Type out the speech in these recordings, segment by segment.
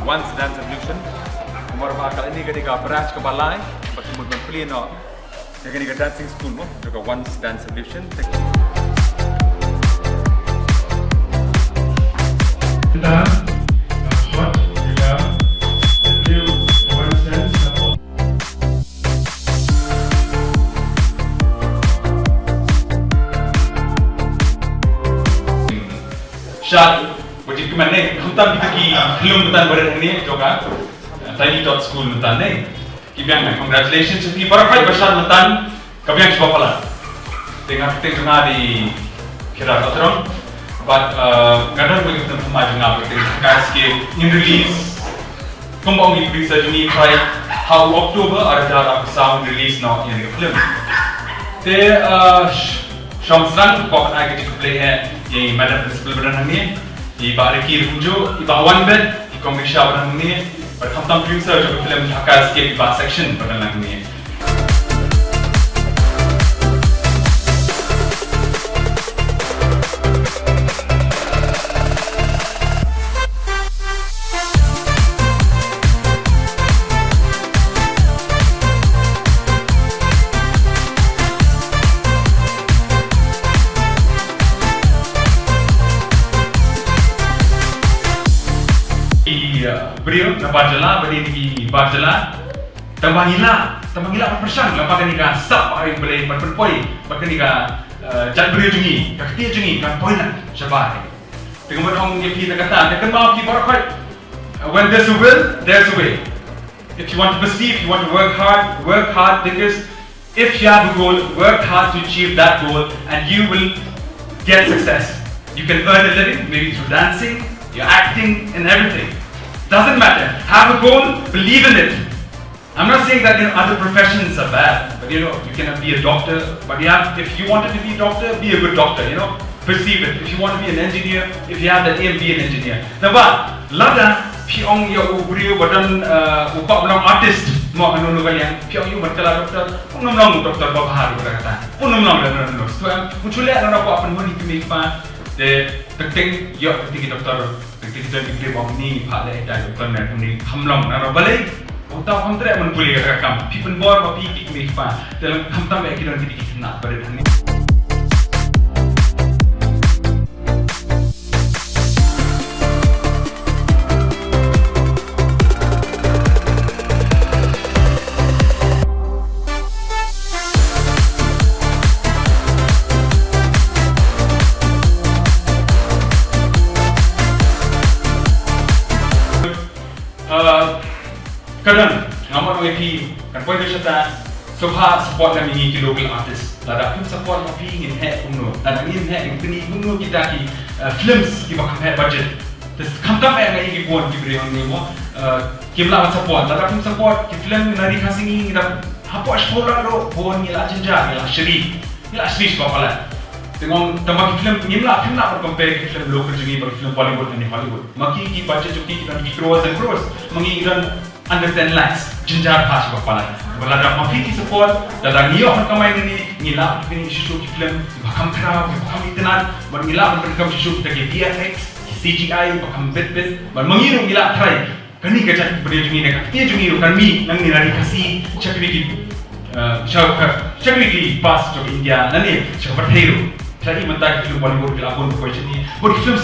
once dance evolution. Umur kali ini kita branch ke balai, bagi kemudian pilih no, kita dancing school mo, juga once dance evolution. Kita hot juga review one sense. Shot, wajib kemana ni? Hutan kita ki Phlim hutan berada ni juga. Tyngshop school hutan ni. Kibiang congratulations kita para kai besar hutan. Kibiang coba pala. Tengah di kira kotoran. But kadang begitu pemain juga begitu. Kasi in release, kumpang ni bisa juni try how October ada sound release now in the film. Te Shamsran kau nak kita play ये madam principal बना नहीं है ये बारे की रुजो ये बावन बेड ये कॉम्बिनेशन बना नहीं है और हम तम प्रोड्यूसर जो फिल्म ढाका के बात सेक्शन बना नहीं है beliau nampak jalan, beri berjalan, tambah gila persan, nampak ni kan sab hari boleh berpoi, bahkan ni kan jat beri jungi, kakti jungi, kan poin lah, syabah. Tengok orang ni pergi kata, nak kenal pergi barat. When there's a will, there's a way. If you want to perceive, you want to work hard because if you have a goal, work hard to achieve that goal, and you will get success. You can earn a living, maybe through dancing, your acting, and everything. Doesn't matter. Have a goal, believe in it. I'm not saying that other professions are bad, but you cannot be a doctor. But if you wanted to be a doctor, be a good doctor. Perceive it. If you want to be an engineer, if you have that aim, be an engineer. Now, but lada, piong yo ubrio badan upak belum artist mau anu kalian. Piong yo berkala doktor, unum doktor babahar berkata. Unum no. So, munculnya anu apa pun ini kemana? Tekting yo tekting doktor. Kita dikira bahawa ni pak leh dan doktor ni hamlong. Nara balik, utang ham terak menpulih rakam. Pipen bor bapi kik mehpa dalam hamtam baik kita nak berada ni. Kadang ngamak WP kan poin dia kata soha support kami ni local artist lada pun support kami ingin hack umno lada ingin hack ini umno kita ki films ki bakal hack budget terus kamtam yang ingin buat ki beri ni mo kimla support lada pun support ki film nari kasingi kita hapo sekolah ro bon ni la jenja ni la shri bapala tengok tambah film nimla film nak compare ki film local jungi ber film Bollywood dan Hollywood maki ki budget cuki kita ki crores and crores mengingat understand lakhs jenjar pas bapala berlada mafi support dalam niyo kan kamai ni ngila ini isu film bakam kera bakam internet ngila kan isu kita VFX CGI bakam bit mengiru ngila try kani kerja beri jungi dekat dia jungi kan mi nang ni lari kasih cakri ki pas to India nani cakap hero jadi mentah film Bollywood filapun kau jadi buat film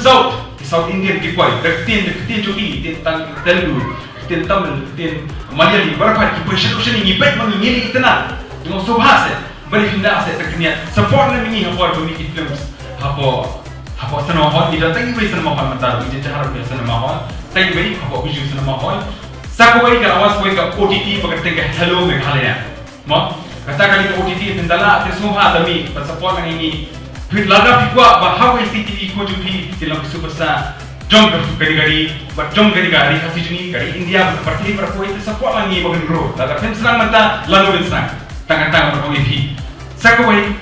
South Indian kipoi deketin joki tentang Telugu tin Tamil, tin Malayali, berapa kita solution ini baik mengingin itna dengan subhas beri hinda ase teknia support na mingi hapor bumi films hapo sana hall ida tangi beri sana hall mata ida jahar beri sana hall tangi beri hapo Bijou sana hall sakoi ka awas koi ka OTT pagdating ka hello Meghalaya mo kata kali ka OTT pindala semua dami support na ini fit lada pikwa bahawai CTV ko jupi tilang superstar jom gari-gari, jom gari-gari kasih juni gari India berparti berpoi itu support lagi bagian grow. Lalu film senang mentah lalu senang tangan-tangan berpoi pi. Sakoi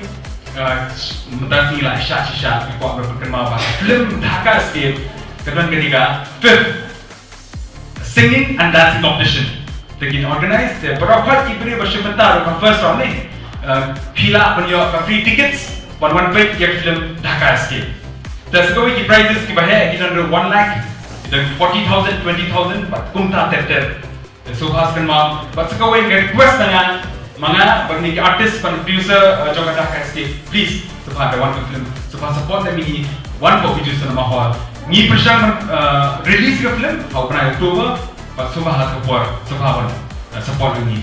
mentah ni lah syak ikut berperkembangan bahasa film Dhaka scale kedua ketiga fifth singing and dancing competition. Begin organize berapa kibri bersebentar ke first round ni pila punya free tickets one break yang film Dhaka scale. Terus kau ikut prizes kita bahaya kita under 1 lakh dan 40,000 20,000 bat kumta ter Subhas kan mam bat sekawai request dengan mga bagni artist pan producer joga Dhaka SK please Subha the one film Subha support kami one for video sa mahal ni persang release ke film au pernah Oktober pat Subha support Subha support ini